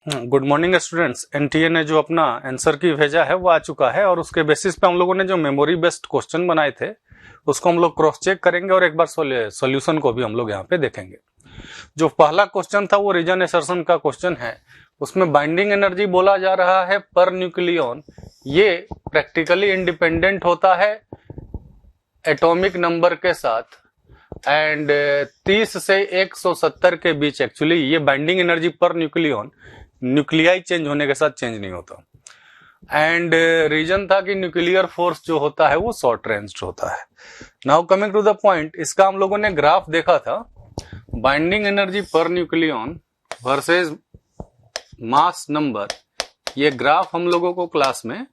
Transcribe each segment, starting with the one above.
Good morning students. NTA ने जो अपना आंसर की भेजा है वो आ चुका है और उसके बेसिस पे हम लोगों ने जो मेमोरी बेस्ड क्वेश्चन बनाए थे उसको हम लोग क्रॉस चेक करेंगे और एक बार सॉल्यूशन को भी हम लोग यहाँ पे देखेंगे। जो पहला क्वेश्चन था वो रीजन असर्शन का क्वेश्चन है। उसमें बाइंडिंग एनर्जी बोला जा रहा है पर न्यूक्लियन, ये प्रैक्टिकली इंडिपेंडेंट होता है एटॉमिक नंबर के साथ एंड 30 से 170 के बीच। एक्चुअली ये binding energy per nucleon nuclei change होने के साथ चेंज नहीं होता। एंड रीजन था कि न्यूक्लियर फोर्स जो होता है वो शॉर्ट रेंज्ड होता है। Now coming to the point, इसका हम लोगों ने ग्राफ देखा था, binding energy per nucleon versus mass number. ये ग्राफ हम लोगों को क्लास में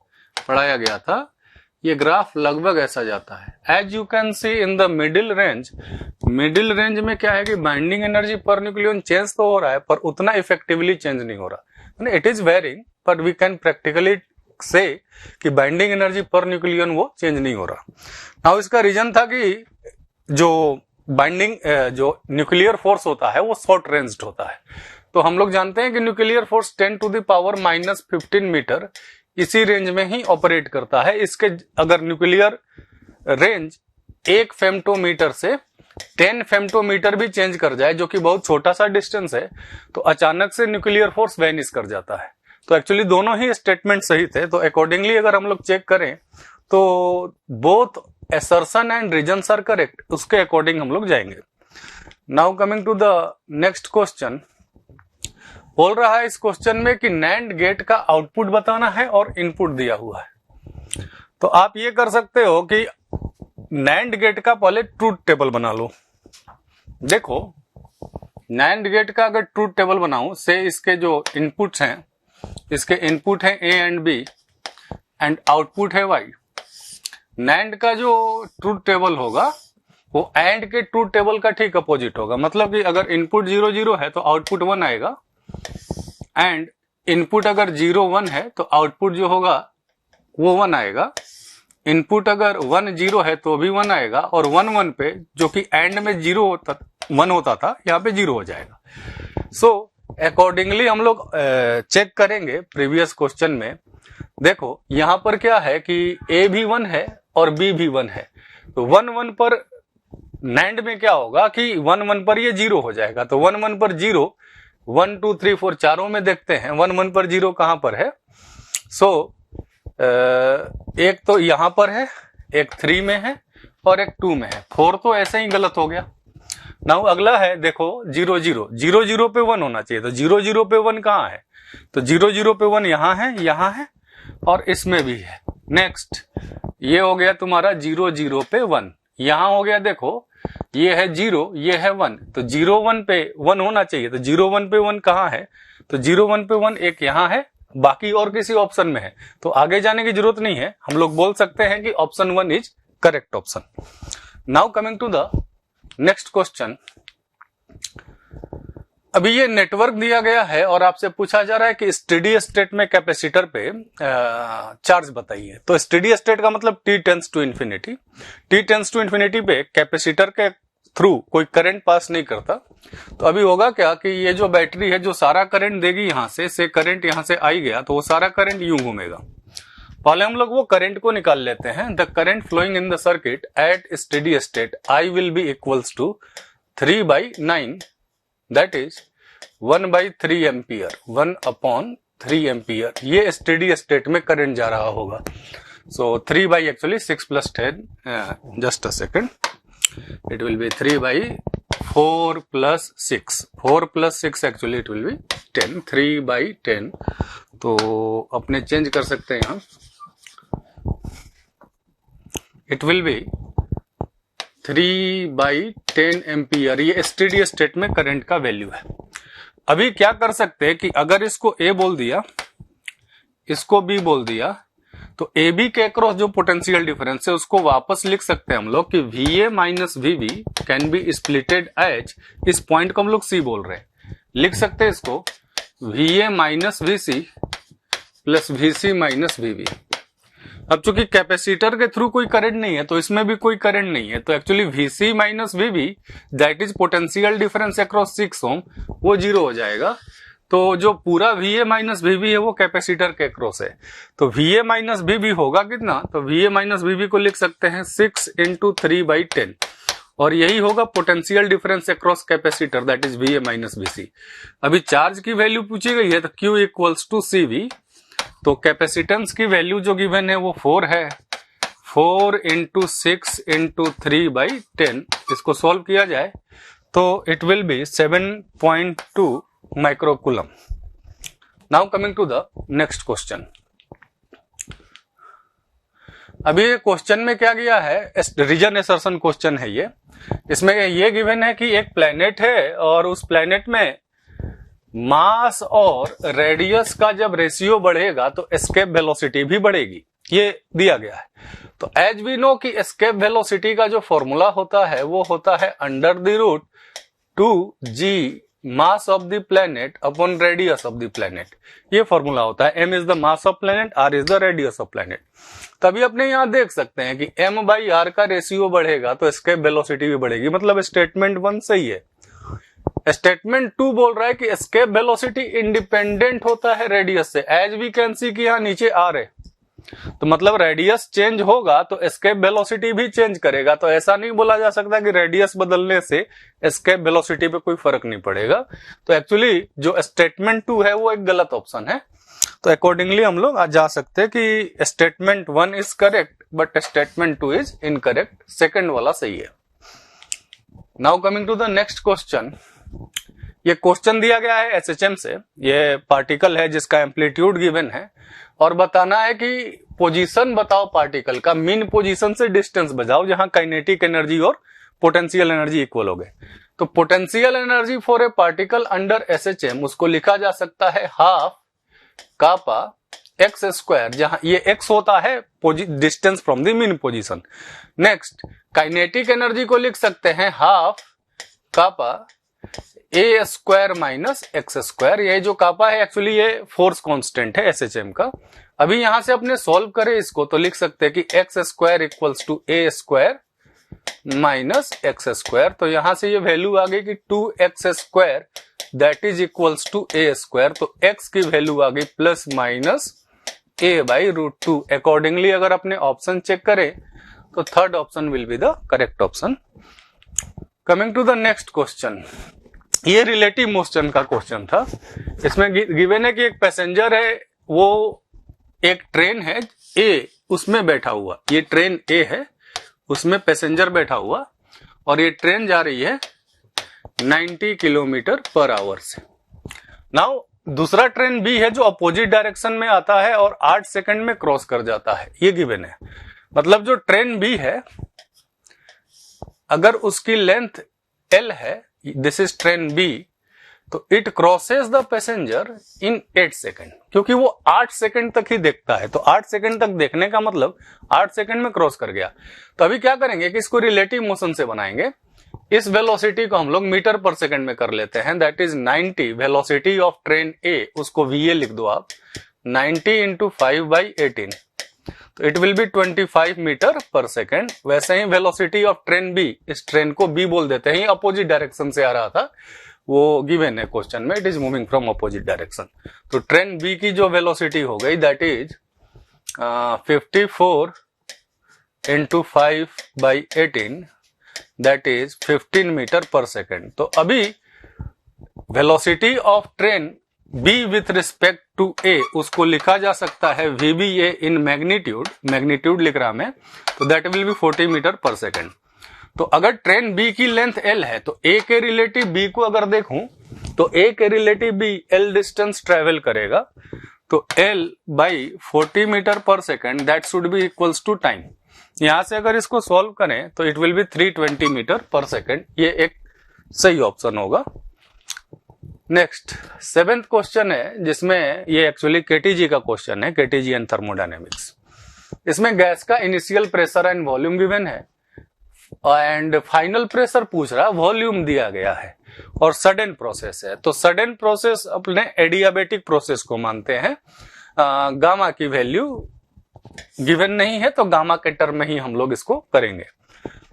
पढ़ाया गया था। ये ग्राफ लगभग ऐसा जाता है। As you can see in the middle range में क्या है कि binding energy per nucleon change तो हो रहा है पर उतना इफेक्टिवली चेंज नहीं हो रहा। It is varying but we can practically say कि बाइंडिंग एनर्जी पर न्यूक्लियन वो चेंज नहीं हो रहा। नाउ इसका रीजन था कि जो बाइंडिंग जो न्यूक्लियर फोर्स होता है वो शॉर्ट रेंज्ड होता है। तो हम लोग जानते हैं कि nuclear force 10 to the power -15 metre इसी रेंज में ही ऑपरेट करता है। इसके अगर न्यूक्लियर रेंज 1 फेम्टोमीटर से 10 फेम्टोमीटर भी चेंज कर जाए, जो कि बहुत छोटा सा डिस्टेंस है, तो अचानक से न्यूक्लियर फोर्स वैनिश कर जाता है। तो एक्चुअली दोनों ही स्टेटमेंट सही थे। तो अकॉर्डिंगली अगर हम लोग चेक करें तो both assertion and reasons are correct, उसके अकॉर्डिंग हम लोग जाएंगे। Now coming to the next question, बोल रहा है इस क्वेश्चन में कि नैंड गेट का आउटपुट बताना है और इनपुट दिया हुआ है। तो आप ये कर सकते हो कि नैंड गेट का पहले ट्रूथ टेबल बना लो। देखो नैंड गेट का अगर ट्रूथ टेबल बनाऊं से इसके जो इनपुट्स हैं, इसके इनपुट है A and B and output है वाई। नैंड का जो ट्रूथ टेबल होगा वो एंड के ट्रूथ टेबल का ठीक अपोजिट होगा। मतलब कि अगर इनपुट 0 0 है तो आउटपुट 1 आएगा एंड इनपुट अगर 0 1 है तो आउटपुट जो होगा वो 1 आएगा। इनपुट अगर 1 0 है तो भी 1 आएगा और 1 1 पे, जो कि एंड में 1 होता था, यहाँ पे 0 हो जाएगा। सो अकॉर्डिंगली हम लोग चेक करेंगे प्रीवियस क्वेश्चन में। देखो यहां पर क्या है कि ए भी 1 है और बी भी 1 है। तो 1 1 पर नैंड में क्या होगा कि 1 1 पर ये 0 हो जाएगा। तो 1 1 पर 0, 1 2 3 4 चारों में देखते हैं 1 1 पर 0 कहां पर है। सो एक तो यहां पर है, एक 3 में है और एक 2 में है। 4 तो ऐसे ही गलत हो गया। नाउ अगला है, देखो 0 0 0 0 पे 1 होना चाहिए। तो 0 0 पे 1 कहां है? तो 0 0 पे 1 यहां है और इसमें भी है। नेक्स्ट ये हो गया तुम्हारा 0 0 पे 1, यहां हो गया। देखो ये है 0, ये है 1, तो 0 1 पे 1 होना चाहिए। तो 0 1 पे 1 कहां है? तो 0 1 पे 1 एक यहां है, बाकी और किसी ऑप्शन में है। तो आगे जाने की जरूरत नहीं है, हम लोग बोल सकते हैं कि option 1 is correct option. Now coming to the next question. अभी ये नेटवर्क दिया गया है और आपसे पूछा जा रहा है कि स्टेडी स्टेट में कैपेसिटर पे चार्ज बताइए। तो स्टेडी स्टेट का मतलब t tends to infinity. t tends to infinity पे कैपेसिटर के थ्रू कोई करंट पास नहीं करता। तो अभी होगा क्या कि ये जो बैटरी है जो सारा करंट देगी, यहां से करंट यहां से आई गया तो वो सारा करंट यूं घूमेगा। पहले हम लोग वो करंट को निकाल लेते हैं। The current flowing in the circuit at steady state I will be equals to 3/9, that is 1/3 ampere, 1/3 ampere. ये स्टेडी स्टेट में करंट जा रहा होगा। So 3/6 + 10, just a second, it will be 3/4 + 6, 4 + 6 actually it will be 10, 3/10। तो अपने change कर सकते हैं यहां, इट विल बी 3/10 एम्पियर। ये स्टेडी स्टेट में करंट का वैल्यू है। अभी क्या कर सकते हैं कि अगर इसको A बोल दिया, इसको B बोल दिया, तो AB के अक्रॉस जो पोटेंशियल डिफरेंस है उसको वापस लिख सकते हैं हम लोग कि VA - VB can be splitted as, इस पॉइंट को हम लोग C बोल रहे हैं, लिख सकते हैं इसको VA - VC plus VC - VB। अब चूंकि कैपेसिटर के थ्रू कोई करंट नहीं है तो इसमें भी कोई करंट नहीं है, तो actually VC - VB that is potential difference across 6 ओम, वो 0 हो जाएगा। तो जो पूरा VA माइनस VB है वो कैपेसिटर के क्रॉस है, तो VA माइनस VB होगा कितना, तो VA माइनस VB को लिख सकते हैं 6 × 3/10, और यही होगा potential difference across capacitor, that is VA minus VC। अभी चार्ज की वैल्यू पूछी गई है तो Q इक्वल्स टू CV, तो कैपेसिटेंस की वैल्यू जो गिवन है वो 4 है, 4 × 6 × 3/10, इसको सॉल्व किया जाए तो it will be 7.2 microcoulomb. Now coming to the next question. अभी क्वेश्चन में क्या गया है, रीजन असर्शन क्वेश्चन है ये। इसमें ये गिवन है कि एक प्लेनेट है और उस प्लेनेट में मास और रेडियस का जब रेशियो बढ़ेगा तो एस्केप वेलोसिटी भी बढ़ेगी, ये दिया गया है। तो एज वी नो कि एस्केप वेलोसिटी का जो फॉर्मूला होता है वो होता है √2g mass of the planet upon radius of the planet, ये फॉर्मूला होता है। m is the mass of planet, r is the radius of planet. तभी अपने यहां देख सकते हैं कि m/r का रेशियो बढ़ेगा तो एस्केप वेलोसिटी भी बढ़ेगी, मतलब स्टेटमेंट 1 सही है। स्टेटमेंट 2 बोल रहा है कि एस्केप वेलोसिटी इंडिपेंडेंट होता है रेडियस से, एज वी कैन सी कि यहां नीचे r है, तो मतलब रेडियस चेंज होगा तो एस्केप वेलोसिटी भी चेंज करेगा। तो ऐसा नहीं बोला जा सकता कि रेडियस बदलने से एस्केप वेलोसिटी पे कोई फर्क नहीं पड़ेगा। तो एक्चुअली जो स्टेटमेंट 2 है वो एक गलत ऑप्शन है, तो अकॉर्डिंगली हम लोग आज जा सकते हैं कि statement 1 is correct but statement 2 is incorrect, second वाला सही है। Now coming to the next question. ये क्वेश्चन दिया गया है एसएचएम से, ये पार्टिकल है जिसका एम्पलीट्यूड गिवन है और बताना है कि पोजीशन बताओ पार्टिकल का, मीन पोजीशन से डिस्टेंस बताओ जहां काइनेटिक एनर्जी और पोटेंशियल एनर्जी इक्वल हो गए। तो potential energy for a particle under SHM उसको लिखा जा सकता है हाफ कापा x², जहां ये x होता है distance from the mean position. Next kinetic energy को लिख सकते हैं हाफ कापा a² माइनस x², ये जो कापा है एक्चुअली ये फोर्स कांस्टेंट है एसएचएम का। अभी यहां से अपने सॉल्व करें इसको तो लिख सकते हैं कि x² equals to a² minus x², तो यहां से ये वैल्यू आ गई कि 2x² that is equals to a², तो x की वैल्यू आ गई प्लस माइनस a/√2। अकॉर्डिंगली अगर अपने ऑप्शन चेक करें तो third option will be the correct option. Coming to the next question, ये रिलेटिव मोशन का क्वेश्चन था। इसमें गिवन है कि एक पैसेंजर है, वो एक ट्रेन है ए, उसमें बैठा हुआ, ये ट्रेन ए है उसमें पैसेंजर बैठा हुआ और ये ट्रेन जा रही है 90 km/h से। नाउ दूसरा ट्रेन बी है जो अपोजिट डायरेक्शन में आता है और 8 सेकंड में क्रॉस कर जाता है, ये गिवन है। मतलब जो ट्रेन बी है अगर उसकी लेंथ L है, दिस इज ट्रेन बी, तो it crosses the passenger in 8 second, क्योंकि वो 8 सेकंड तक ही देखता है, तो 8 सेकंड तक देखने का मतलब 8 सेकंड में क्रॉस कर गया। तो अभी क्या करेंगे कि इसको रिलेटिव मोशन से बनाएंगे। इस वेलोसिटी को हम लोग मीटर पर सेकंड में कर लेते हैं, that is 90 velocity of train A, उसको VA लिख दो आप, 90 × 5/18, तो it will be 25 metre per second. वैसे ही वेलोसिटी ऑफ ट्रेन बी, इस ट्रेन को बी बोल देते हैं, अपोजिट डायरेक्शन से आ रहा था, वो गिवन है क्वेश्चन में, it is moving from opposite direction. तो ट्रेन बी की जो वेलोसिटी हो गई that is 54 × 5/18, that is 15 metre per second. तो अभी velocity of train B with respect to A उसको लिखा जा सकता है VBA इन मैग्नीट्यूड, मैग्नीट्यूड लिख रहा मैं, तो that will B 40 metre per second. तो अगर ट्रेन बी की लेंथ L है तो A के रिलेटिव B को अगर देखूं तो A के relative B L distance travel करेगा, तो L/40 meter per second that should be equals to time. यहां से अगर इसको सॉल्व करें तो it will be 320 meter per second, ये एक सही ऑप्शन होगा। नेक्स्ट 7th क्वेश्चन है जिसमें ये एक्चुअली केटीजी का क्वेश्चन है, केटीजी एंड थर्मोडायनेमिक्स। इसमें गैस का initial pressure and volume given है एंड फाइनल प्रेशर पूछ रहा है, वॉल्यूम दिया गया है और सडन प्रोसेस है। तो सडन प्रोसेस अपने एडियाबेटिक प्रोसेस को मानते हैं। गामा की वैल्यू गिवन नहीं है तो गामा के टर्म में ही हम लोग इसको करेंगे।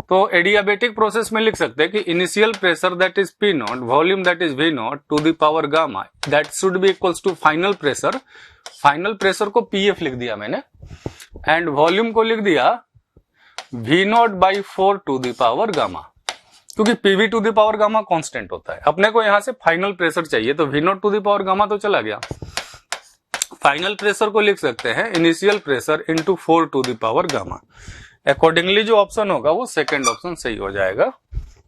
तो एडियाबेटिक प्रोसेस में लिख सकते हैं कि initial pressure that is P naught, volume that is V naught to the power gamma that should be equals to final pressure. Final pressure को पीएफ लिख दिया मैंने, एंड वॉल्यूम को लिख दिया V naught by 4 to the power gamma, क्योंकि PV to the power gamma constant होता है। अपने को यहां से फाइनल प्रेशर चाहिए, तो V naught to the power gamma तो चला गया। फाइनल प्रेशर को लिख सकते हैं initial pressure into 4 to the power gamma. Accordingly जो ऑप्शन होगा वो सेकंड ऑप्शन सही हो जाएगा।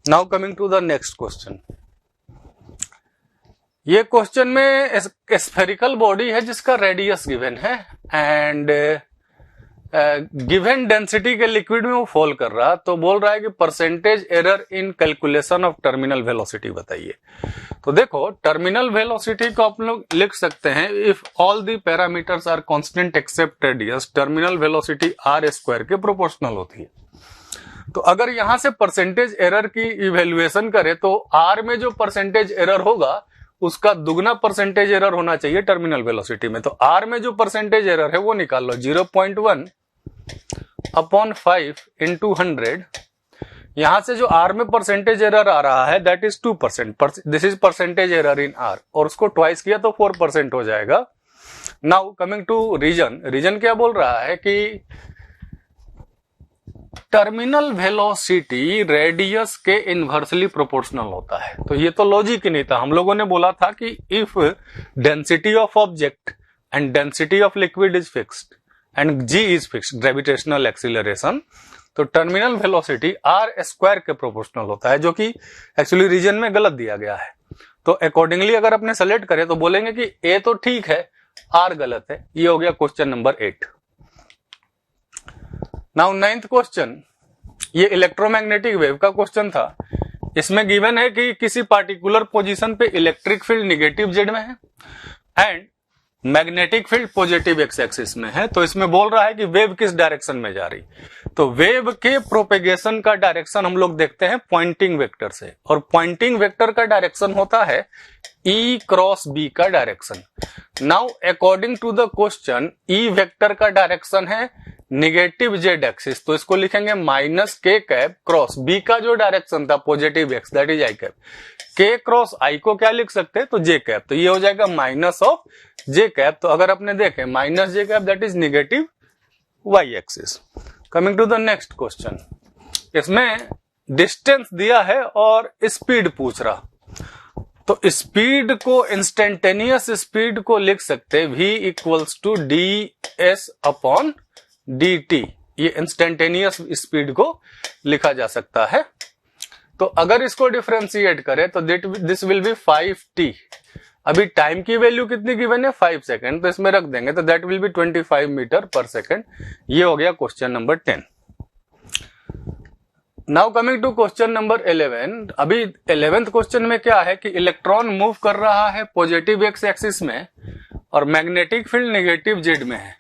Now coming to the next question. ये क्वेश्चन में स्फेरिकल बॉडी है जिसका रेडियस गिवन है एंड गिवन डेंसिटी के लिक्विड में वो फॉल कर रहा, तो बोल रहा है कि percentage error in calculation of terminal velocity बताइए। तो देखो टर्मिनल वेलोसिटी को आप लोग लिख सकते हैं if all the parameters are constant except radius, terminal velocity r square के प्रोपोर्शनल होती है। तो अगर यहां से परसेंटेज एरर की इवेल्युएशन करें तो आर में जो परसेंटेज एरर होगा उसका दुगना परसेंटेज एरर होना चाहिए टर्मिनल वेलोसिटी में। तो आर में जो परसेंटेज एरर है वो निकाल लो, 0.1 अपॉन 5 इंटू 100। यहां से जो आर में परसेंटेज एरर आ रहा है that is 2%, this is percentage error in r, और उसको ट्वाइस किया तो 4% हो जाएगा। Now coming to reason, reason क्या बोल रहा है कि टर्मिनल वेलोसिटी रेडियस के इनवर्सली प्रोपोर्शनल होता है। तो ये तो लॉजिक ही नहीं था, हम लोगों ने बोला था कि if density of object and density of liquid is fixed and g is fixed, gravitational acceleration, तो टर्मिनल वेलोसिटी आर स्क्वायर के प्रोपोर्शनल होता है, जो कि एक्चुअली रीजन में गलत दिया गया है। तो अकॉर्डिंगली अगर अपने सेलेक्ट करें तो बोलेंगे कि ए तो ठीक है, आर गलत है। ये हो गया question number 8। Now 9th question, ये इलेक्ट्रोमैग्नेटिक वेव का क्वेश्चन था। इसमें गिवन है कि किसी पार्टिकुलर पोजीशन पे इलेक्ट्रिक फील्ड निगेटिव जेड में है and magnetic field positive x axis में है। तो इसमें बोल रहा है कि वेव किस डायरेक्शन में जा रही। तो वेव के प्रोपेगेशन का डायरेक्शन हम लोग देखते हैं पॉइंटिंग वेक्टर से, और पॉइंटिंग वेक्टर का डायरेक्शन होता है E क्रॉस B का direction. Now according to the question E vector का डायरेक्शन है निगेटिव जेड एक्सिस, तो इसको लिखेंगे माइनस के कैप क्रॉस B का जो डायरेक्शन था positive x that is I cap. के क्रॉस आई को क्या लिख सकते हैं, तो जे कैप, तो ये हो जाएगा माइनस ऑफ जे कैप। तो अगर अपने देखें minus j cap that is negative y axis. Coming to the next question, इसमें डिस्टेंस दिया है और स्पीड पूछ रहा। तो स्पीड को, इंस्टेंटेनियस स्पीड को लिख सकते v equals to d s upon d t. ये इंस्टेंटेनियस स्पीड को लिखा जा सकता है। तो अगर इसको डिफरेंशिएट करें तो दिस विल बी 5t। अभी टाइम की वैल्यू कितनी गिवन है, 5 सेकेंड, तो इसमें रख देंगे तो that will be 25 metre per second. ये हो गया question number 10। Now coming to question number 11। अभी 11th क्वेश्चन में क्या है कि इलेक्ट्रॉन मूव कर रहा है पॉजिटिव एक्स एक्सिस में और मैग्नेटिक फील्ड नेगेटिव जेड में है।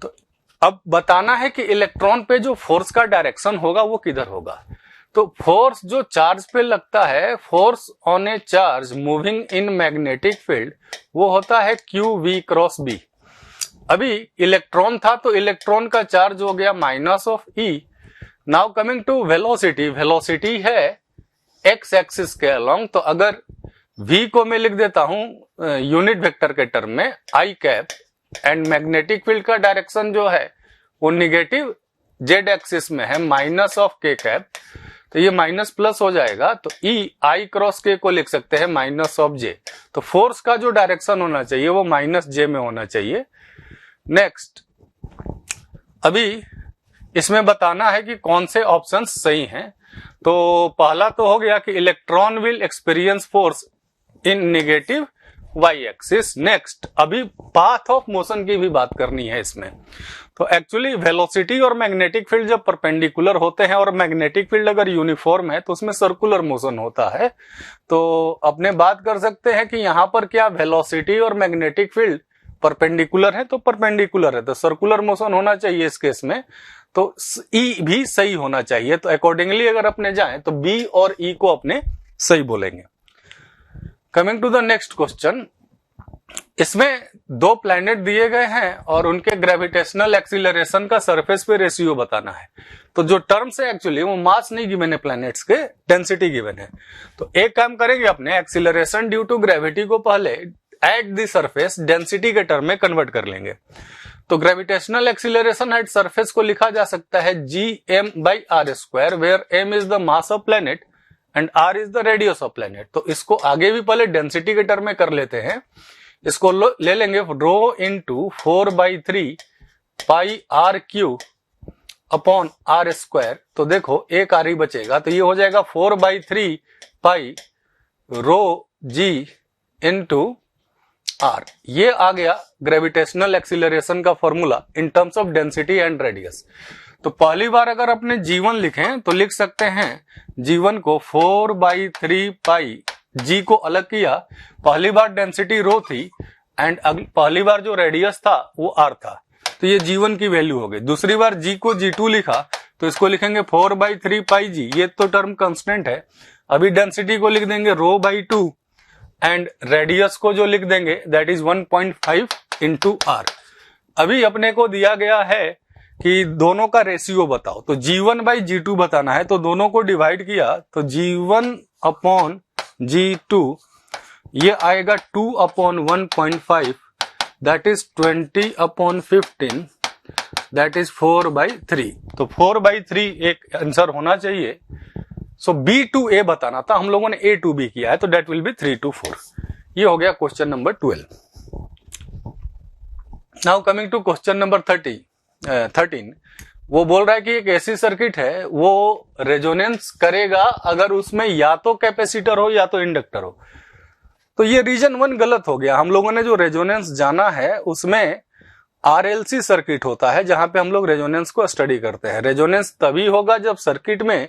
तो अब बताना है कि इलेक्ट्रॉन पे जो फोर्स का डायरेक्शन होगा वो किधर होगा। तो फोर्स जो चार्ज पे लगता है, force on a charge moving in magnetic field, वो होता है क्यू वी क्रॉस बी। अभी इलेक्ट्रॉन था तो इलेक्ट्रॉन का चार्ज हो गया minus of e. Now coming to velocity, velocity है एक्स एक्सिस के अलोंग। तो अगर v को मैं लिख देता हूं यूनिट वेक्टर के टर्म में आई कैप, एंड मैग्नेटिक फील्ड का डायरेक्शन जो है वो निगेटिव जेड एक्सिस में है माइनस ऑफ के कैप, तो ये माइनस प्लस हो जाएगा। तो ई आई क्रॉस के को लिख सकते हैं माइनस ऑफ जे। तो फोर्स का जो डायरेक्शन होना चाहिए वो माइनस जे में होना चाहिए। नेक्स्ट, अभी इसमें बताना है कि कौन से ऑप्शंस सही हैं। तो पहला तो हो गया कि electron will experience force in negative y axis. Next, अभी पाथ ऑफ मोशन की भी बात करनी है इसमें। तो एक्चुअली वेलोसिटी और मैग्नेटिक फील्ड जब परपेंडिकुलर होते हैं और मैग्नेटिक फील्ड अगर यूनिफॉर्म है तो उसमें सर्कुलर मोशन होता है। तो अपने बात कर सकते हैं कि यहां पर क्या वेलोसिटी और मैग्नेटिक फील्ड परपेंडिकुलर है, तो परपेंडिकुलर है तो सर्कुलर मोशन होना चाहिए इस केस में। तो ई भी सही होना चाहिए। तो अकॉर्डिंगली अगर अपने जाएं तो बी और ई को अपने सही बोलेंगे। Coming to the next question, इसमें दो प्लैनेट दिए गए हैं और उनके ग्रेविटेशनल एक्सीलरेशन का सरफेस पे रेशियो बताना है। तो जो टर्म्स है एक्चुअली वो मास नहीं गिवन है, प्लैनेट्स के डेंसिटी गिवन है। तो एक काम करेंगे, अपने एक्सीलरेशन ड्यू टू ग्रेविटी को पहले एट द सरफेस डेंसिटी के टर्म में कन्वर्ट कर लेंगे। तो ग्रेविटेशनल एक्सीलरेशन एट सरफेस को लिखा जा सकता है gm/r², where m is the mass of planet and r is the radius of planet. तो इसको आगे भी पहले डेंसिटी के टर्म में कर लेते हैं। इसको ले लेंगे रो इंटू 4/3 पाई r³ अपॉन r²। तो देखो एक r ही बचेगा, तो ये हो जाएगा 4/3 पाई रो g इंटू r। ये आ गया ग्रेविटेशनल एक्सीलरेशन का formula in terms of density and radius. तो पहली बार अगर अपने g1 लिखें तो लिख सकते हैं g1 को 4/3 पाई, g को अलग किया, पहली बार डेंसिटी रो थी एंड पहली बार जो रेडियस था वो r था, तो ये g1 की वैल्यू हो गई। दूसरी बार g को g2 लिखा तो इसको लिखेंगे 4/3 पाई g, ये तो टर्म कांस्टेंट है। अभी डेंसिटी को लिख देंगे रो/2 एंड रेडियस को जो लिख देंगे दैट इज 1.5 इंटू r। अभी अपने को दिया गया है कि दोनों का रेशियो बताओ, तो g1/g2 बताना है, तो दोनों को डिवाइड किया तो g1 अपॉन g2 ये आएगा 2/1.5 दैट इज 20/15 दैट इज 4/3। तो 4/3 एक आंसर होना चाहिए। सो B to A बताना था, हम लोगों ने A to B किया है, तो दैट विल बी 3 to 4। ये हो गया question number 12। Now coming to question number 13। वो बोल रहा है कि एक ऐसी सर्किट है वो रेजोनेंस करेगा अगर उसमें या तो कैपेसिटर हो या तो इंडक्टर हो। तो ये रीजन 1 गलत हो गया। हम लोगों ने जो रेजोनेंस जाना है उसमें RLC सर्किट होता है जहां पे हम लोग रेजोनेंस को स्टडी करते हैं। रेजोनेंस तभी होगा जब सर्किट में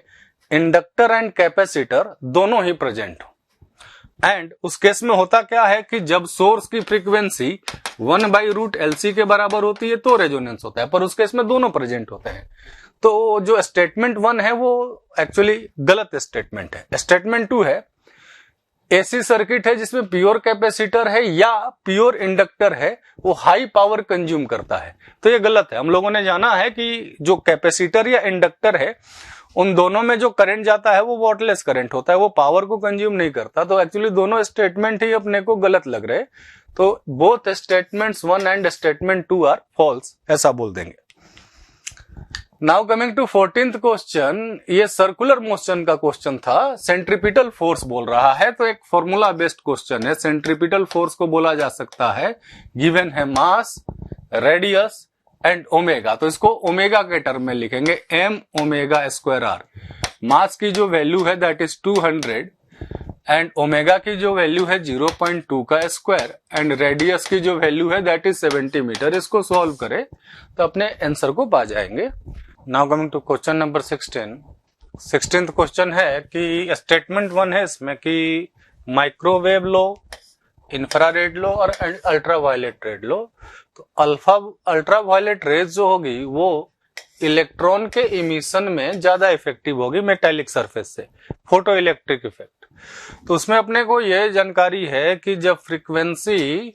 इंडक्टर एंड कैपेसिटर दोनों ही प्रेजेंट हो। एंड उस केस में होता क्या है कि जब सोर्स की फ्रीक्वेंसी 1/√LC के बराबर होती है तो रेजोनेंस होता है, पर उस केस में दोनों प्रेजेंट होते हैं। तो जो स्टेटमेंट 1 है वो एक्चुअली गलत स्टेटमेंट है। स्टेटमेंट 2 है ऐसी सर्किट है जिसमें प्योर कैपेसिटर है या प्योर इंडक्टर है, वो हाई पावर कंज्यूम करता है, तो ये गलत है। हम लोगों ने जाना है कि जो कैपेसिटर या इंडक्टर है उन दोनों में जो करंट जाता है वो वॉटलेस करंट होता है, वो पावर को कंज्यूम नहीं करता। तो एक्चुअली दोनों स्टेटमेंट ही अपने को गलत लग रहे, तो both statements 1 and statement 2 are false, ऐसा बोल देंगे। Now coming to 14th question, ये सर्कुलर मोशन का क्वेश्चन था। सेंट्रीपिटल फोर्स बोल रहा है, तो एक फॉर्मूला बेस्ड क्वेश्चन है। सेंट्रीपिटल फोर्स को बोला जा सकता है, गिवन है मास, रेडियस एंड ओमेगा। तो इसको ओमेगा के टर्म में लिखेंगे m⍵²r। मास की जो वैल्यू है दैट इज 200 एंड ओमेगा की जो वैल्यू है 0.2 का स्क्वायर एंड रेडियस की जो वैल्यू है दैट इज 70 मीटर। इसको सॉल्व करें तो अपने आंसर को पा जाएंगे। Now coming to question number 16th question है कि स्टेटमेंट 1 है इसमें कि माइक्रोवेव लो, इंफ्रारेड लो और अल्ट्रावायलेट रेड लो। तो अल्ट्रावायलेट रेज जो होगी वो इलेक्ट्रॉन के इमिशन में ज्यादा इफेक्टिव होगी मेटेलिक सरफेस से, फोटो इलेक्ट्रिक इफेक्ट। तो उसमें अपने को यह जानकारी है कि जब फ्रीक्वेंसी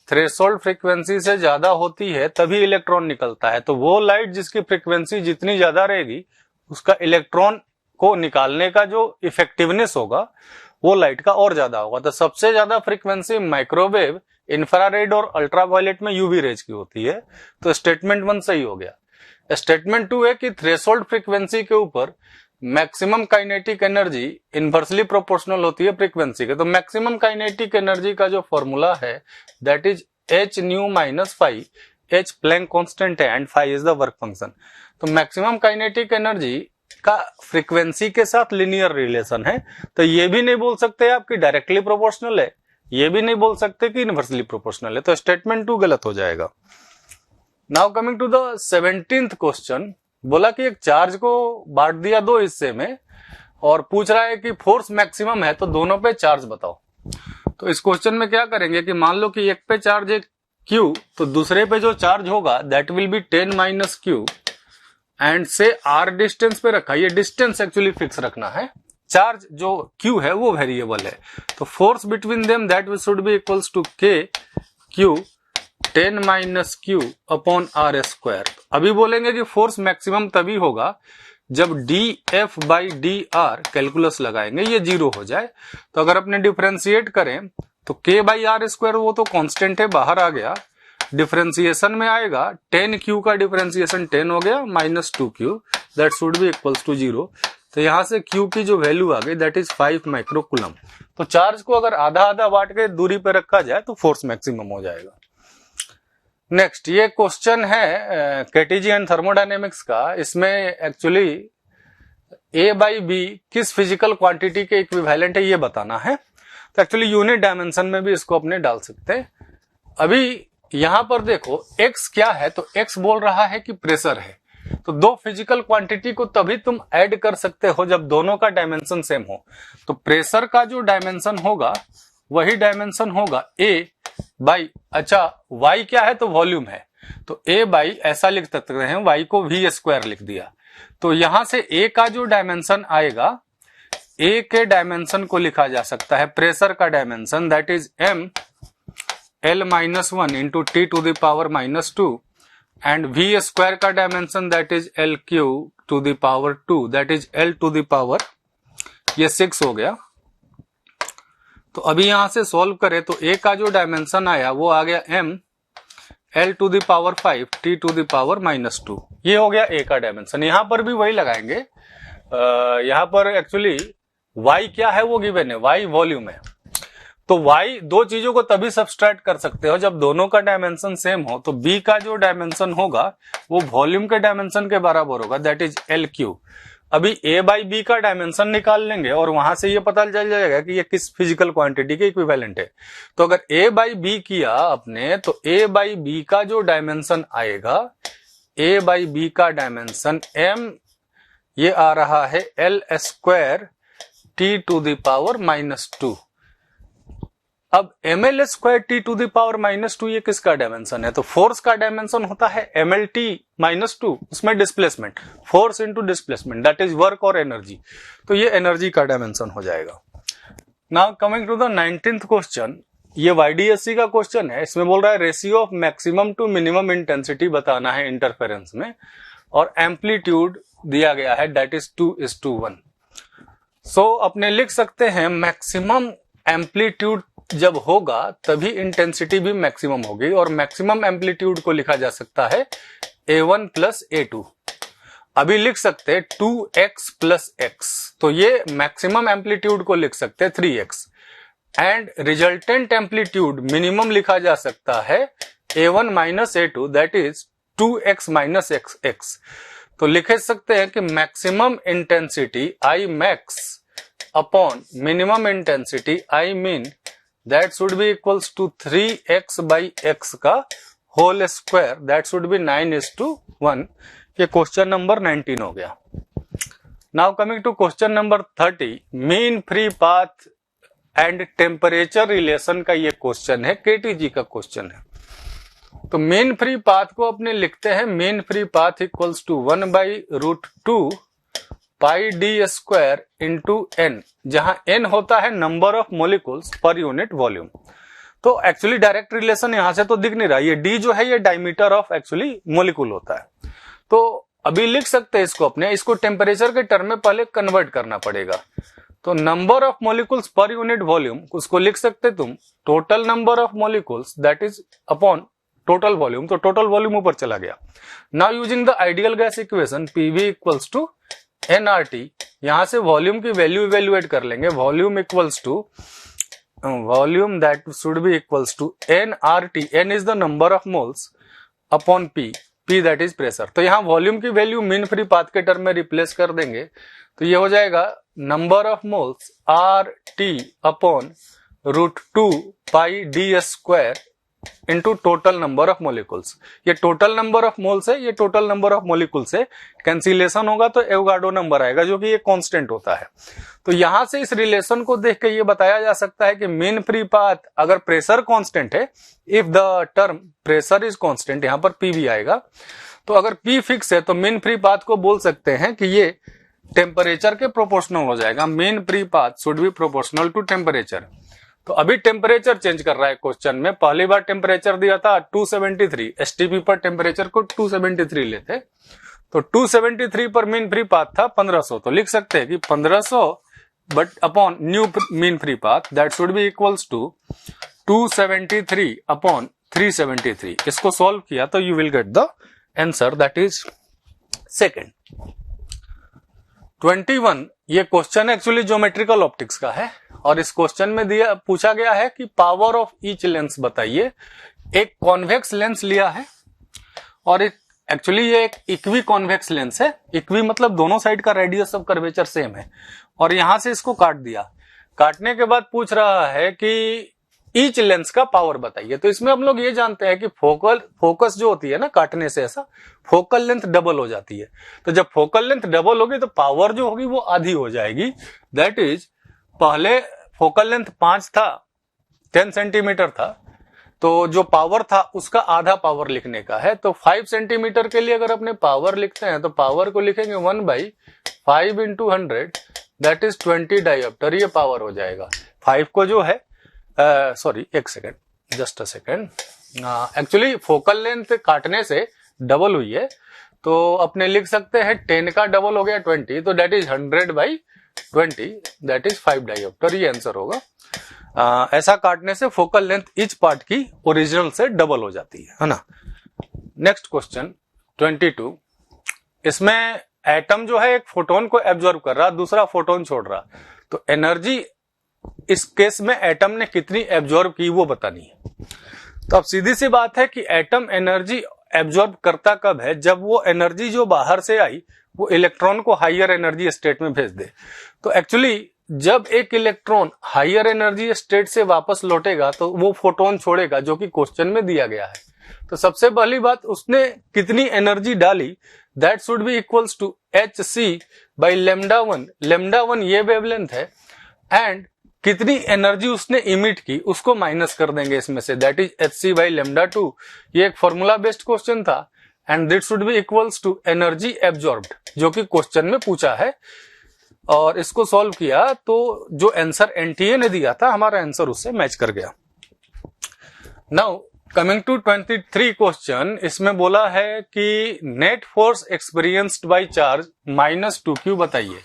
थ्रेशोल्ड फ्रीक्वेंसी से ज्यादा होती है तभी इलेक्ट्रॉन निकलता है। तो वो लाइट जिसकी फ्रीक्वेंसी जितनी ज्यादा रहेगी उसका इलेक्ट्रॉन को निकालने का जो इफेक्टिवनेस होगा वो लाइट का और ज्यादा होगा। तो सबसे ज्यादा फ्रीक्वेंसी माइक्रोवेव, इंफ्रारेड और अल्ट्रावायलेट में यूवी रेज की होती है। तो स्टेटमेंट 1 सही हो गया। स्टेटमेंट 2 है कि थ्रेशोल्ड फ्रीक्वेंसी के ऊपर maximum kinetic energy inversely proportional होती है फ्रीक्वेंसी के। तो मैक्सिमम काइनेटिक एनर्जी का जो फॉर्मूला है that is h nu minus phi. h Planck constant है and phi is the work function. तो मैक्सिमम काइनेटिक एनर्जी का फ्रीक्वेंसी के साथ लिनियर रिलेशन है। तो ये भी नहीं बोल सकते आप कि डायरेक्टली प्रोपोर्शनल है, ये भी नहीं बोल सकते कि इनवर्सली प्रोपोर्शनल है। तो स्टेटमेंट 2 गलत हो जाएगा। Now coming to the 17th question, बोला कि एक चार्ज को बांट दिया 2 हिस्से में और पूछ रहा है कि फोर्स मैक्सिमम है तो दोनों पे चार्ज बताओ। तो इस क्वेश्चन में क्या करेंगे कि मान लो कि एक पे चार्ज है Q, तो दूसरे पे जो चार्ज होगा that will be 10 minus Q and से R डिस्टेंस पे रखा। ये डिस्टेंस एक्चुअली फिक्स रखना है, चार्ज जो Q है वो वेरिएबल है। तो force between them that should be equals to K Q 10 minus Q upon R square. अभी बोलेंगे कि फोर्स मैक्सिमम तभी होगा जब dF बाई dr कैलकुलस लगाएंगे ये 0 हो जाए। तो अगर अपने डिफरेंशिएट करें तो K बाई R स्क्वायर वो तो कांस्टेंट है, बाहर आ गया। डिफरेंशिएशन में आएगा 10Q का डिफरेंशिएशन 10 हो गया minus 2Q that should be equals to 0। तो यहां से Q की जो वैल्यू आ गई दैट इज 5 माइक्रो कूलम। तो चार्ज को अगर आधा आधा बांट के दूरी पे रखा जाए तो फोर्स मैक्सिमम हो जाएगा। नेक्स्ट ये क्वेश्चन है कार्टेशियन थर्मोडायनेमिक्स का। इसमें एक्चुअली A बाई बी किस फिजिकल क्वांटिटी के इक्विवेलेंट है ये बताना है। तो एक्चुअली यूनिट डायमेंशन में भी इसको अपने डाल सकते हैं। अभी यहां पर देखो x क्या है, तो x बोल रहा है कि प्रेशर है। तो दो फिजिकल क्वांटिटी को तभी तुम ऐड कर सकते हो जब दोनों का डायमेंशन सेम हो। तो प्रेशर का जो डायमेंशन होगा वही डायमेंशन होगा a बाई, अच्छा y क्या है तो वॉल्यूम है, तो a बाई ऐसा लिख सकते हैं, y को v स्क्वायर लिख दिया। तो यहां से a का जो डायमेंशन आएगा, a के डायमेंशन को लिखा जा सकता है प्रेशर का dimension that is m L minus 1 into T to the power minus 2 and v square का dimension that is L Q to the power 2 that is L to the power, ये 6 हो गया। तो अभी यहां से सॉल्व करें तो a का जो डायमेंशन आया वो आ गया m L to the power 5 t to the power minus 2, ये हो गया a का डायमेंशन। यहां पर भी वही लगाएंगे। यहां पर एक्चुअली y क्या है वो गिवन है, y वॉल्यूम है। तो y दो चीजों को तभी सब्सट्रैक्ट कर सकते हो जब दोनों का डायमेंशन सेम हो। तो b का जो डायमेंशन होगा वो वॉल्यूम के डायमेंशन के बराबर होगा दैट इज L क्यू। अभी a बाई बी का डायमेंशन निकाल लेंगे और वहां से ये पता चल जाएगा कि ये किस फिजिकल क्वांटिटी के इक्विवेलेंट है। तो अगर a बाई बी किया आपने तो a बाई बी का जो डायमेंशन आएगा, a बाई बी का डायमेंशन m ये आ रहा है L square t to the power minus 2। अब ml square t to the power minus 2 ये किसका डायमेंशन है, तो फोर्स का डायमेंशन होता है mlt माइनस 2, उसमें displacement, force into displacement that is work और एनर्जी। तो ये एनर्जी का डायमेंशन हो जाएगा। Now coming to the 19th question, ये YDSC का क्वेश्चन है। इसमें बोल रहा है ratio of maximum to minimum intensity बताना है इंटरफेरेंस में, और एम्पलीट्यूड दिया गया है दैट इज 2:1। सो अपने लिख सकते हैं मैक्सिमम एम्पलीट्यूड जब होगा तभी इंटेंसिटी भी मैक्सिमम होगी, और मैक्सिमम एम्पलीट्यूड को लिखा जा सकता है A1 प्लस A2। अभी लिख सकते हैं 2x प्लस x, तो ये मैक्सिमम एम्पलीट्यूड को लिख सकते हैं 3x, and resultant amplitude minimum लिखा जा सकता है A1 minus A2 that is 2x minus x। तो लिख सकते हैं कि maximum intensity I max upon minimum intensity I min that should be equals to 3x by x का whole square that should be 9:1। ये क्वेश्चन नंबर 19 हो गया। Now coming to question number 30, mean free path and temperature relation का ये question है, KTG का question है। तो मीन फ्री पाथ को अपने लिखते हैं, mean free path equals to 1/√2 pi d square into n, जहां एन होता है number of molecules per unit volume. तो एक्चुअली डायरेक्ट रिलेशन यहां से तो दिख नहीं रहा, ये डी जो है ये डायमीटर ऑफ एक्चुअली मोलिकुल होता है। तो अभी लिख सकते हैं इसको अपने, इसको टेम्परेचर के टर्म में पहले कन्वर्ट करना पड़ेगा। तो number of molecules per unit volume उसको लिख सकते तुम total number of molecules that is upon total volume. तो टोटल वॉल्यूम ऊपर चला गया। Now using the ideal gas equation PV equals to nRT, यहां से वॉल्यूम की वैल्यू इवेल्युएट कर लेंगे। Volume equals to volume that should be equals to nRT, n is the number of moles upon p that is pressure. तो यहां volume की value mean free path के term में रिप्लेस कर देंगे, तो ये हो जाएगा number of moles RT upon √2 pi d square into total number of molecules. ये टोटल नंबर ऑफ मोल्स है, ये टोटल नंबर ऑफ मोलिकुल से कैंसिलेशन होगा तो एवोगाड्रो नंबर आएगा जो कि ये कांस्टेंट होता है। तो यहां से इस रिलेशन को देख के ये बताया जा सकता है कि मीन फ्री पाथ अगर प्रेशर कांस्टेंट है, if the term pressure is constant, यहां पर P भी आएगा। तो अगर P फिक्स है तो मीन फ्री पाथ को बोल सकते हैं कि ये टेम्परेचर के प्रोपोर्शनल हो जाएगा। Mean free path should be proportional to temperature. तो अभी टेम्परेचर चेंज कर रहा है क्वेश्चन में। पहली बार टेम्परेचर दिया था 273, एसटीपी पर टेम्परेचर को 273 लेते, तो 273 पर मीन फ्री पाथ था 1500, तो लिख सकते हैं कि 1500 but upon new mean free path that should be equals to 273 upon 373। इसको सॉल्व किया तो you will get the answer that is second. 21 ये क्वेश्चन एक्चुअली ज्योमेट्रिकल ऑप्टिक्स का है और इस क्वेश्चन में दिया पूछा गया है कि पावर ऑफ ईच लेंस बताइए। एक कॉन्वेक्स लेंस लिया है और एक्चुअली ये एक इक्वी कॉन्वेक्स लेंस है। इक्वी मतलब दोनों साइड का रेडियस ऑफ कर्वेचर सेम है और यहां से इसको काट दिया। काटने के बाद पूछ रहा है कि ईच लेंस का पावर बताइए। तो इसमें हम लोग ये जानते हैं कि फोकस जो होती है ना काटने से ऐसा फोकल लेंथ डबल हो जाती है। तो जब फोकल लेंथ डबल होगी तो पावर जो होगी वो आधी हो जाएगी। दैट इज पहले फोकल लेंथ 5 था, 10 सेंटीमीटर था, तो जो पावर था उसका आधा पावर लिखने का है। तो 5 सेंटीमीटर के लिए अगर अपने पावर लिखते हैं तो पावर को लिखेंगे 1/5 × 100 दैट इज 20 डायोप्टर, ये पावर हो जाएगा। 5 को जो है सॉरी एक second, just a second, actually focal length काटने से डबल हुई है तो अपने लिख सकते हैं 10 का डबल हो गया 20, तो that is 100/20 that is 5 dioptre, ये आंसर होगा। ऐसा काटने से फोकल लेंथ इच पार्ट की ओरिजिनल से डबल हो जाती है ना। नेक्स्ट क्वेश्चन 22, इसमें एटम जो है एक फोटोन को एब्जॉर्ब कर रहा, दूसरा फोटोन छोड़ रहा, तो एनर्जी इस केस में एटम ने कितनी एब्जॉर्ब की वो बतानी है। तो अब सीधी सी बात है कि एटम एनर्जी एब्जॉर्ब करता कब है, जब वो एनर्जी जो बाहर से आई वो इलेक्ट्रॉन को हायर एनर्जी स्टेट में भेज दे। तो एक्चुअली जब एक इलेक्ट्रॉन हायर एनर्जी स्टेट से वापस लौटेगा तो वो फोटोन छोड़ेगा, जो कि क्वेश्चन में दिया गया है। तो सबसे पहली बात उसने कितनी एनर्जी डाली, that should be equals to hc/λ1। λ1 ये वेवलेंथ है एंड कितनी एनर्जी उसने इमिट की उसको माइनस कर देंगे इसमें से, दैट इज hc/λ2। ये एक फॉर्मूला बेस्ड क्वेश्चन था and that should be equals to energy absorbed, जो कि क्वेश्चन में पूछा है। और इसको सॉल्व किया तो जो आंसर एनटीए ने दिया था हमारा आंसर उससे मैच कर गया। नाउ कमिंग टू 23 क्वेश्चन, इसमें बोला है कि net force experienced by charge -2q बताइए।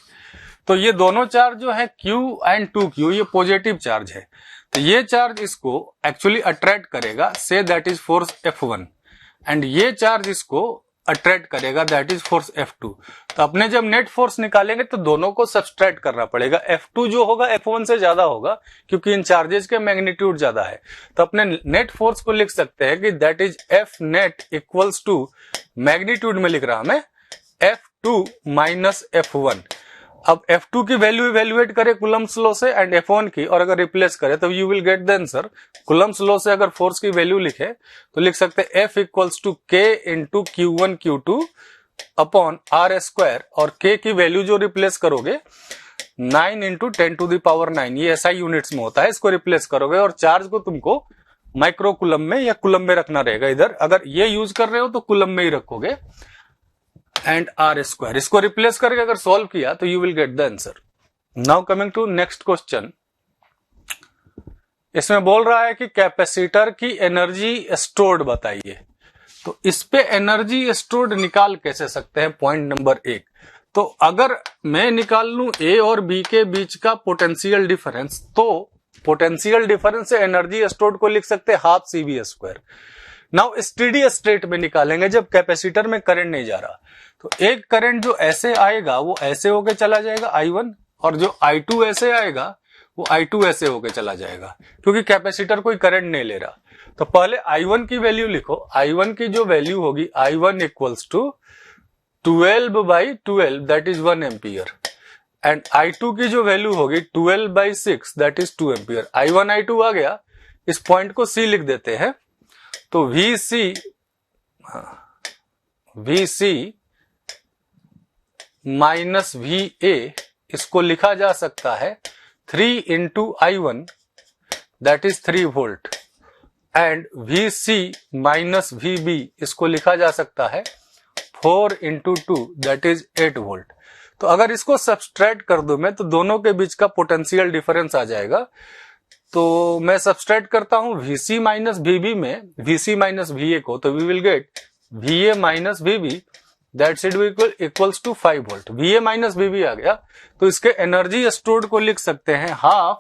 तो ये दोनों चार्ज जो है Q एंड 2q ये पॉजिटिव चार्ज है, तो ये चार्ज इसको एक्चुअली अट्रैक्ट करेगा, say that is force F1, and ये चार्ज इसको अट्रैक्ट करेगा दैट इज फोर्स F2। तो अपने जब नेट फोर्स निकालेंगे तो दोनों को सब्सट्रैक्ट करना पड़ेगा। F2 जो होगा F1 से ज्यादा होगा क्योंकि इन चार्जेस के मैग्नीट्यूड ज्यादा है। तो अपने नेट फोर्स को लिख सकते हैं कि that is F net equals to, magnitude में लिख रहा मैं, F2 माइनस F1। अब F2 की वैल्यू इवेल्युएट करें कूलम्ब्स लॉ से एंड F1 की, और अगर रिप्लेस करें तो you will get the answer. Coulomb's law से अगर फोर्स की वैल्यू लिखे तो लिख सकते हैं F equals to K into Q1 Q2 upon R², और K की वैल्यू जो रिप्लेस करोगे 9 इंटू 10⁹9, ये SI यूनिट्स में होता है, इसको रिप्लेस करोगे और चार्ज को तुमको माइक्रो कूलम में या कूलम में रखना रहेगा। इधर अगर ये यूज कर रहे हो तो कूलम में ही रखोगे एंड R², इसको रिप्लेस करके अगर सॉल्व किया तो you will get the answer. Now coming to next question, इसमें बोल रहा है कि कैपेसिटर की एनर्जी स्टोर्ड बताइए। तो इस पे एनर्जी स्टोर्ड निकाल कैसे सकते हैं, पॉइंट नंबर 1। तो अगर मैं निकाल लूं A और B के बीच का पोटेंशियल डिफरेंस, तो पोटेंशियल डिफरेंस से एनर्जी स्टोर्ड को लिख सकते हैं half CV²। Now steady state में निकालेंगे जब कैपेसिटर में करंट नहीं जा रहा, तो एक करंट जो ऐसे आएगा वो ऐसे होके चला जाएगा I1, और जो I2 ऐसे आएगा वो I2 ऐसे होके चला जाएगा, क्योंकि कैपेसिटर कोई करंट नहीं ले रहा। तो पहले I1 की वैल्यू लिखो, I1 की जो वैल्यू होगी I1 equals to 12/12 that is 1 ampere, and I2 की जो वैल्यू होगी 12/6 that is 2 ampere. I1 I2 आ गया, इस पॉइंट को C लिख देते हैं। तो VC माइनस VA इसको लिखा जा सकता है 3 into I1 that is 3 volt, and VC minus VB इसको लिखा जा सकता है 4 इंटू 2 दैट इज 8 वोल्ट। तो अगर इसको सब्सट्रैक्ट कर दूं मैं तो दोनों के बीच का पोटेंशियल डिफरेंस आ जाएगा तो मैं सब्सट्रैक्ट करता हूं VC माइनस VB में VC माइनस VA को, तो we will get VA minus VB that should be equals to 5 volt. VA minus VB आ गया, तो इसके एनर्जी स्टोर्ड को लिख सकते हैं हाफ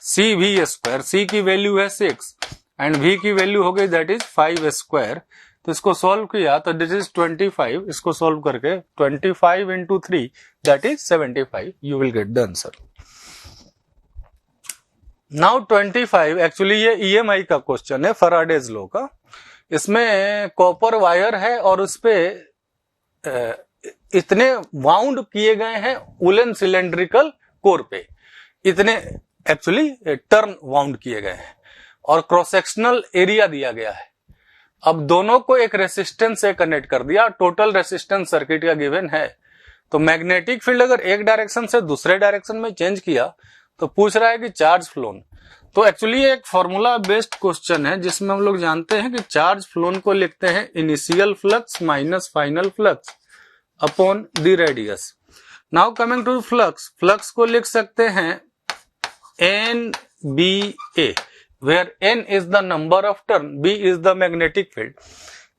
CV स्क्वायर। C की वैल्यू है 6 एंड V की वैल्यू हो गई दैट इज 5 स्क्वायर। तो इसको सॉल्व किया तो दिस इज 25, इसको सॉल्व करके 25 into 3 that is 75, you will get the answer. Now 25 actually ये EMI का क्वेश्चन है, फैराडेज लॉ का। इसमें कॉपर वायर है और उसपे इतने वाउंड किए गए हैं वुलन सिलेंड्रिकल कोर पे, इतने एक्चुअली टर्न वाउंड किए गए हैं और क्रॉस सेक्शनल एरिया दिया गया है। अब दोनों को एक रेसिस्टेंस से कनेक्ट कर दिया, टोटल रेसिस्टेंस सर्किट का गिवन है। तो मैग्नेटिक फील्ड अगर एक डायरेक्शन से दूसरे डायरेक्शन में चेंज किया तो पूछ रहा है कि चार्ज फ्लोन। तो एक्चुअली एक फॉर्मूला बेस्ड क्वेश्चन है जिसमें हम लोग जानते हैं कि चार्ज फ्लोन को लिखते हैं initial flux minus final flux upon the radius. Now coming to flux, flux को लिख सकते हैं NBA, where N is the number of turn, B is the magnetic field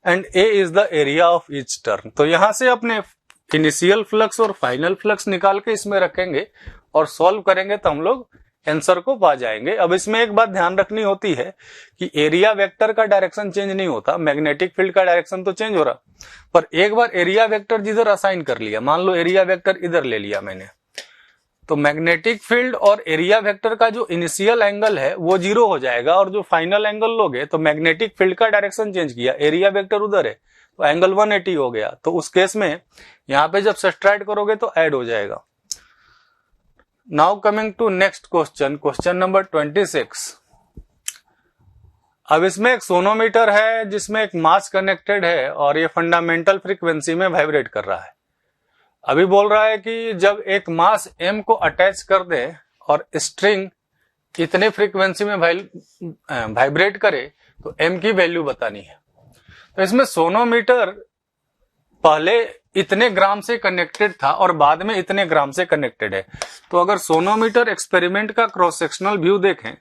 and A is the area of each turn। तो यहां से अपने initial flux और final flux निकाल के इसमें रखेंगे और सॉल्व करेंगे तो हम लोग आंसर को पा जाएंगे। अब इसमें एक बात ध्यान रखनी होती है कि एरिया वेक्टर का डायरेक्शन चेंज नहीं होता, मैग्नेटिक फील्ड का डायरेक्शन तो चेंज हो रहा, पर एक बार एरिया वेक्टर जिधर असाइन कर लिया, मान लो एरिया वेक्टर इधर ले लिया मैंने, तो मैग्नेटिक फील्ड और एरिया वेक्टर का जो इनिशियल एंगल है वो 0 हो जाएगा और जो फाइनल एंगल लोगे तो मैग्नेटिक फील्ड का डायरेक्शन चेंज किया, एरिया वेक्टर उधर है तो एंगल 180 हो गया। तो उस केस में यहां पे जब सब्ट्रैक्ट करोगे तो ऐड हो जाएगा। Now coming to next question, question number 26। अब इसमें एक सोनोमीटर है जिसमें एक मास कनेक्टेड है और ये फंडामेंटल फ्रीक्वेंसी में वाइब्रेट कर रहा है। अभी बोल रहा है कि जब एक मास M को अटैच कर दे और स्ट्रिंग इतने फ्रीक्वेंसी में वाइब्रेट करे तो M की वैल्यू बतानी है। तो इसमें सोनोमीटर पहले इतने ग्राम से कनेक्टेड था और बाद में इतने ग्राम से कनेक्टेड है। तो अगर सोनोमीटर एक्सपेरिमेंट का क्रॉस सेक्शनल व्यू देखें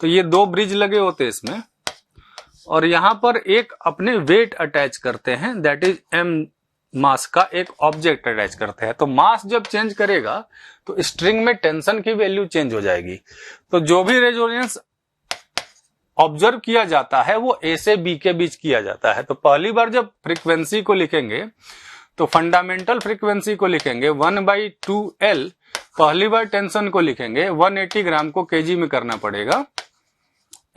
तो ये 2 ब्रिज लगे होते हैं इसमें और यहां पर एक अपने वेट अटैच करते हैं, दैट इज M मास का एक ऑब्जेक्ट अटैच करते हैं। तो मास जब चेंज करेगा तो स्ट्रिंग में टेंशन की वैल्यू चेंज हो जाएगी। तो जो भी रेजोनेंस ऑब्जर्व किया जाता है वो A से B के बीच किया जाता है। तो पहली बार जब फ्रीक्वेंसी को लिखेंगे तो फंडामेंटल फ्रीक्वेंसी को लिखेंगे 1/2L, पहली बार टेंशन को लिखेंगे 180 ग्राम को kg में करना पड़ेगा,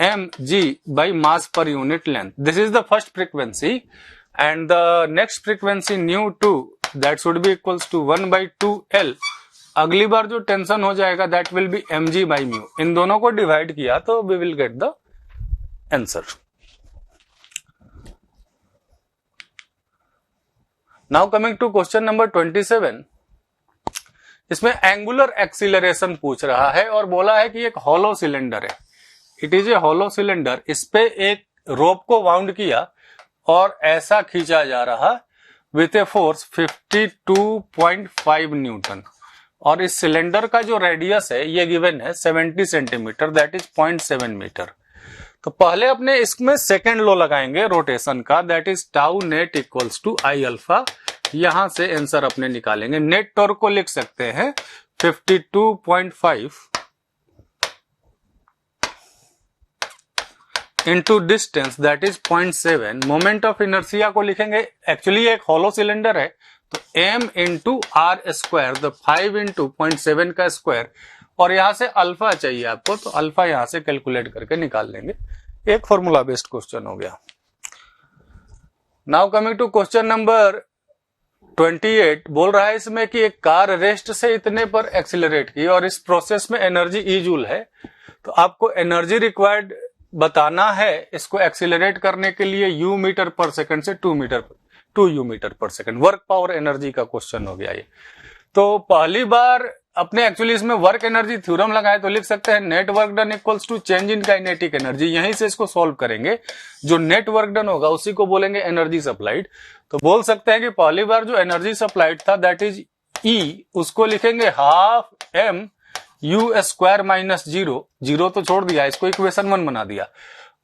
mg by mass per unit length। This is the first frequency and the next frequency nu 2 that should be equals to 1/2L। अगली बार जो टेंशन हो जाएगा that will be mg by mu। इन दोनों को डिवाइड किया तो we will get the answer। Now coming to question number 27। इसमें angular acceleration पूछ रहा है और बोला है कि एक हॉलो सिलेंडर है, it is a hollow cylinder. इस पे एक रोप को वाउंड किया और ऐसा खींचा जा रहा विथ ए फोर्स 52.5 न्यूटन और इस सिलेंडर का जो रेडियस है ये गिवन है 70 सेंटीमीटर दैट इज 0.7 मीटर। तो पहले अपने इसमें सेकेंड लॉ लगाएंगे रोटेशन का, that is tau net equals to I alpha. यहां से आंसर अपने निकालेंगे। नेट टॉर्क को लिख सकते हैं 52.5 into distance that is 0.7। Moment of inertia को लिखेंगे, एक्चुअली एक हॉलो सिलेंडर है तो m इंटू आर स्क्वायर, तो 5 इंटू 0.7 का स्क्वायर और यहां से अल्फा चाहिए आपको तो अल्फा यहां से कैलकुलेट करके निकाल लेंगे। एक फॉर्मूला बेस्ड क्वेश्चन हो गया। Now coming to question number 28। बोल रहा है इसमें कि एक कार रेस्ट से इतने पर एक्सिलरेट की और इस प्रोसेस में एनर्जी ई जूल है, तो आपको एनर्जी रिक्वायर्ड बताना है इसको एक्सिलरेट करने के लिए u मीटर पर सेकंड से 2 u मीटर पर सेकंड। वर्क पावर एनर्जी का क्वेश्चन हो गया ये। तो पहली बार अपने एक्चुअली इसमें वर्क एनर्जी थ्योरम लगाए तो लिख सकते हैं net work done equals to change in kinetic energy. यहीं से इसको सॉल्व करेंगे, जो नेट वर्क डन होगा उसी को बोलेंगे एनर्जी सप्लाइड। तो बोल सकते हैं कि पहली बार जो एनर्जी सप्लाइड था दैट इज E, उसको लिखेंगे half m you square minus 0, 0 तो छोड़ दिया, इसको इक्वेशन 1 बना दिया।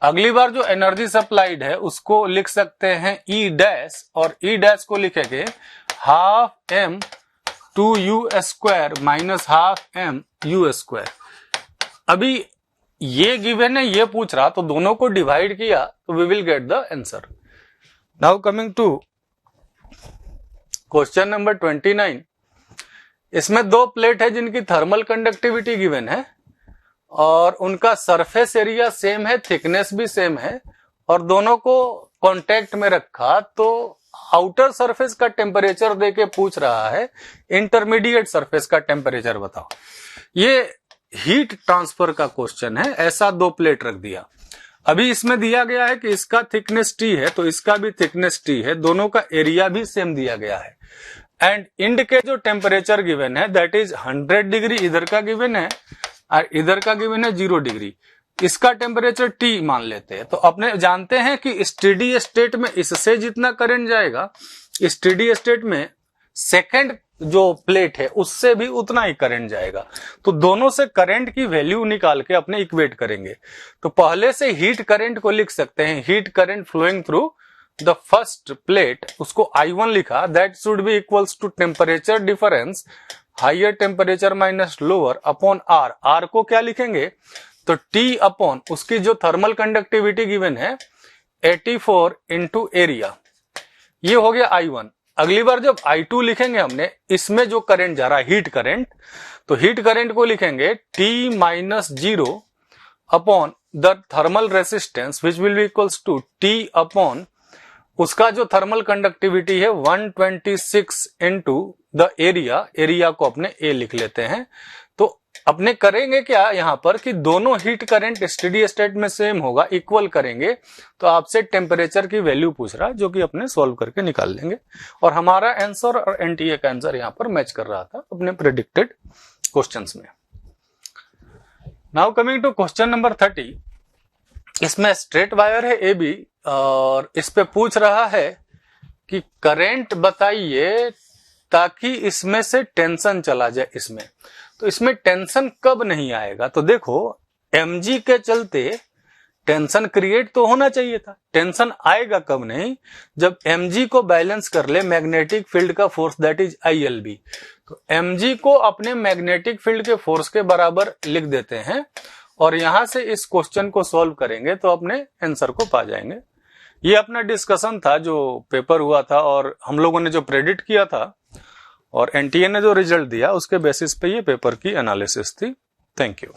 अगली बार जो एनर्जी सप्लाइड है उसको लिख सकते हैं ई डैश, और ई डैश को लिखेंगे half M two U square minus half M U square. अभी ये गिवन है, ये पूछ रहा, तो दोनों को डिवाइड किया तो we will get the answer. Now coming to question number 29। इसमें दो प्लेट है जिनकी थर्मल कंडक्टिविटी गिवन है और उनका सरफेस एरिया सेम है, थिकनेस भी सेम है, और दोनों को कांटेक्ट में रखा तो आउटर सरफेस का टेम्परेचर देके पूछ रहा है इंटरमीडिएट सरफेस का टेम्परेचर बताओ। ये हीट ट्रांसफर का क्वेश्चन है, ऐसा दो प्लेट रख दिया। अभी इसमें दिया गया है कि इसका थिकनेस T है तो इसका भी थिकनेस T है, दोनों का एरिया भी सेम दिया गया है, एंड इंड के जो टेम्परेचर गिवन है दैट इज 100 डिग्री इधर का गिवन है और इधर का गिवन है 0 डिग्री। इसका टेम्परेचर T मान लेते हैं। तो अपने जानते हैं कि स्टेडी स्टेट में इससे जितना करंट जाएगा, स्टेडी स्टेट में सेकंड जो प्लेट है उससे भी उतना ही करंट जाएगा। तो दोनों से करंट की वैल्यू निकाल के अपने इक्वेट करेंगे। तो पहले से हीट करंट को लिख सकते हैं, heat current flowing through the first plate, उसको I1 लिखा, that should be equals to temperature difference higher temperature minus lower upon R। R को क्या लिखेंगे तो T अपॉन उसकी जो थर्मल कंडक्टिविटी गिवन है 84 इंटू एरिया। ये हो गया I1। अगली बार जब I2 लिखेंगे हमने, इसमें जो करंट जा रहा है हीट करंट, तो हीट करंट को लिखेंगे T minus 0 upon the thermal resistance which will be equals to T upon उसका जो थर्मल कंडक्टिविटी है 126 इंटू द एरिया। एरिया को अपने A लिख लेते हैं। तो अपने करेंगे क्या यहां पर कि दोनों हीट करंट स्टेडी स्टेट में सेम होगा, इक्वल करेंगे। तो आपसे टेम्परेचर की वैल्यू पूछ रहा है जो कि अपने सॉल्व करके निकाल लेंगे, और हमारा आंसर और एनटीए का आंसर यहां पर मैच कर रहा था अपने प्रेडिक्टेड क्वेश्चंस में। Now coming to question number 30। इसमें स्ट्रेट वायर है AB और इस पे पूछ रहा है कि करंट बताइए ताकि इसमें से टेंशन चला जाए इसमें। तो इसमें टेंशन कब नहीं आएगा, तो देखो mg के चलते टेंशन क्रिएट तो होना चाहिए था। टेंशन आएगा कब नहीं, जब mg को बैलेंस कर ले मैग्नेटिक फील्ड का फोर्स दैट इज ILB। तो mg को अपने मैग्नेटिक फील्ड के फोर्स के बराबर लिख देते हैं और यहां से इस क्वेश्चन को सॉल्व करेंगे तो अपने आंसर को पा जाएंगे। ये अपना डिस्कशन था जो पेपर हुआ था और हम लोगों ने जो प्रेडिक्ट किया था और एनटीए ने जो रिजल्ट दिया उसके बेसिस पे ये पेपर की एनालिसिस थी। Thank you.